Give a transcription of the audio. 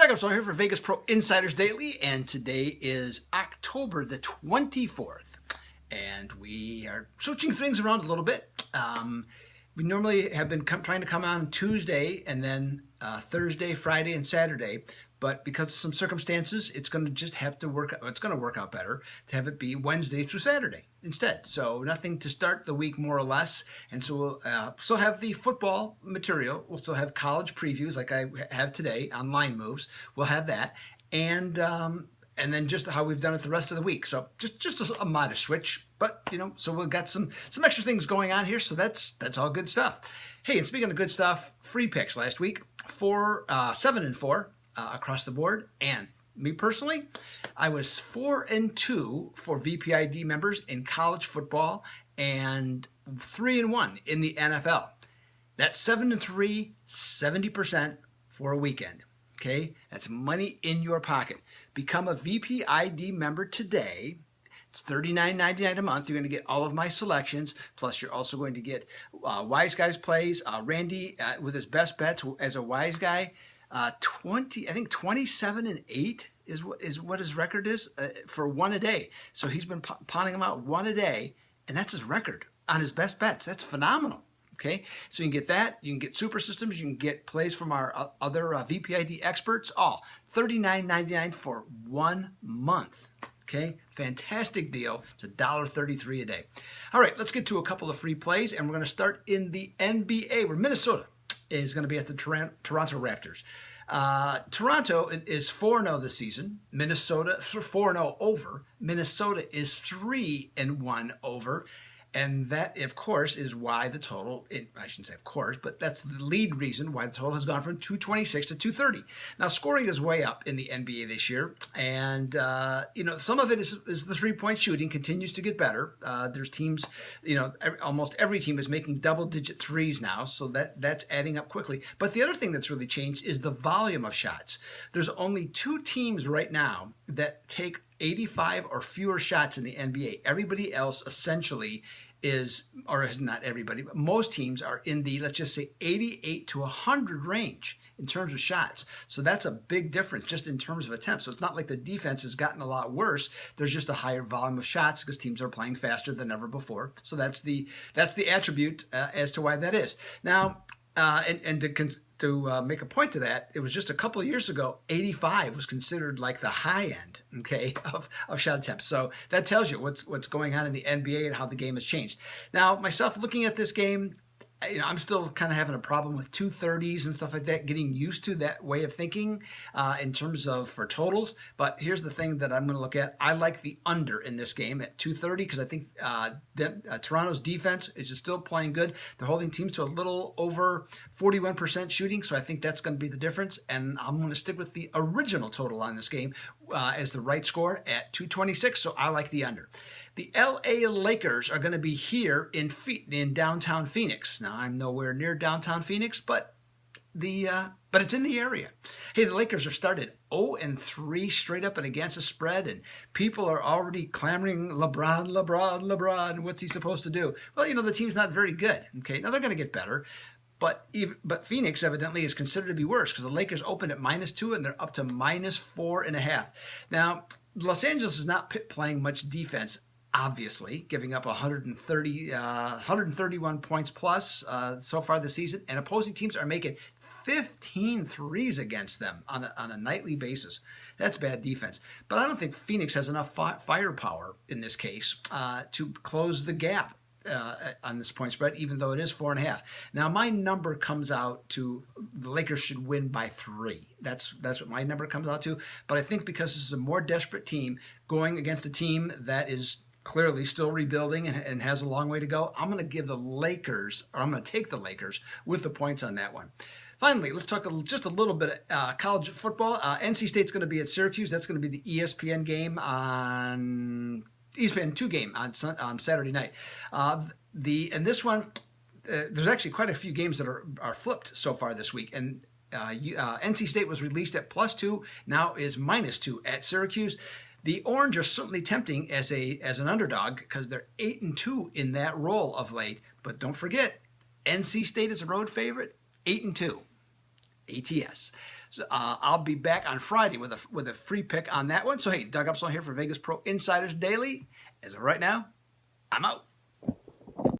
Doug, I'm here for Vegas Pro Insiders Daily, and today is October the 24th, and we are switching things around a little bit. We normally have been trying to come on Tuesday and then Thursday, Friday, and Saturday, but because of some circumstances, it's going to just have to work. It's going to work out better to have it be Wednesday through Saturday instead. So nothing to start the week more or less, and so we'll still have the football material. We'll still have college previews like I have today on line moves. We'll have that, and then just how we've done it the rest of the week. So just a modest switch, but so we've got some extra things going on here. So that's all good stuff. Hey, and speaking of good stuff, free picks last week, 7-4 across the board, and me personally, I was 4-2 for VPID members in college football and 3-1 in the NFL. That's 7-3, 70% for a weekend. Okay, that's money in your pocket. Become a VPID member today. It's $39.99 a month. You're going to get all of my selections. Plus, you're also going to get Wise Guys plays. Randy with his best bets as a Wise Guy. 27-8 is what his record is for one a day. So he's been pawning them out one a day, and that's his record on his best bets. That's phenomenal. Okay, so you can get that. You can get super systems. You can get plays from our other VPID experts. All $39.99 for 1 month. Okay, fantastic deal. It's $1.33 a day. All right, let's get to a couple of free plays, and we're going to start in the NBA, where Minnesota is going to be at the Toronto Raptors. Toronto is 4-0 this season. Minnesota 4-0 over. Minnesota is 3-1 over. And that, of course, is why the total, I shouldn't say of course, but that's the lead reason why the total has gone from 226 to 230. Now, scoring is way up in the NBA this year. And, some of it is the three-point shooting continues to get better. There's teams, almost every team is making double-digit threes now. So that's adding up quickly. But the other thing that's really changed is the volume of shots. There's only 2 teams right now that take 85 or fewer shots in the NBA. Everybody else essentially is not everybody, but most teams are in the, let's just say, 88 to 100 range in terms of shots. So that's a big difference just in terms of attempts. So it's not like the defense has gotten a lot worse. There's just a higher volume of shots because teams are playing faster than ever before. So that's the attribute as to why that is. Now, to make a point to that, it was just a couple of years ago, 85 was considered like the high end, okay, of shot attempts. So that tells you what's going on in the NBA and how the game has changed. Now, myself looking at this game, I'm still kind of having a problem with 230s and stuff like that, getting used to that way of thinking in terms of for totals. But here's the thing that I'm going to look at. I like the under in this game at 230 because I think Toronto's defense is just still playing good. They're holding teams to a little over 41% shooting, so I think that's going to be the difference. And I'm going to stick with the original total on this game as the right score at 226, so I like the under. The LA Lakers are going to be here in downtown Phoenix. Now, I'm nowhere near downtown Phoenix, but it's in the area. Hey, the Lakers are started 0-3 straight up and against the spread, and people are already clamoring, LeBron, what's he supposed to do? Well, the team's not very good. Okay, now they're going to get better. But Phoenix evidently is considered to be worse because the Lakers opened at -2 and they're up to -4.5. Now, Los Angeles is not playing much defense, obviously, giving up 131 points plus so far this season, and opposing teams are making 15 threes against them on a nightly basis. That's bad defense. But I don't think Phoenix has enough firepower in this case to close the gap on this point spread, even though it is 4.5. Now, my number comes out to the Lakers should win by 3. That's what my number comes out to. But I think because this is a more desperate team going against a team that is clearly still rebuilding and has a long way to go, I'm going to take the Lakers with the points on that one. Finally, let's talk just a little bit of college football. NC State's going to be at Syracuse. That's going to be the ESPN game on ESPN 2 game on Saturday night. And this one, there's actually quite a few games that are flipped so far this week. And NC State was released at +2, now is -2 at Syracuse. The Orange are certainly tempting as an underdog because they're 8-2 in that role of late. But don't forget, NC State is a road favorite, 8-2, ATS. So, I'll be back on Friday with a free pick on that one. So hey, Doug Upsall here for Vegas Pro Insiders Daily. As of right now, I'm out.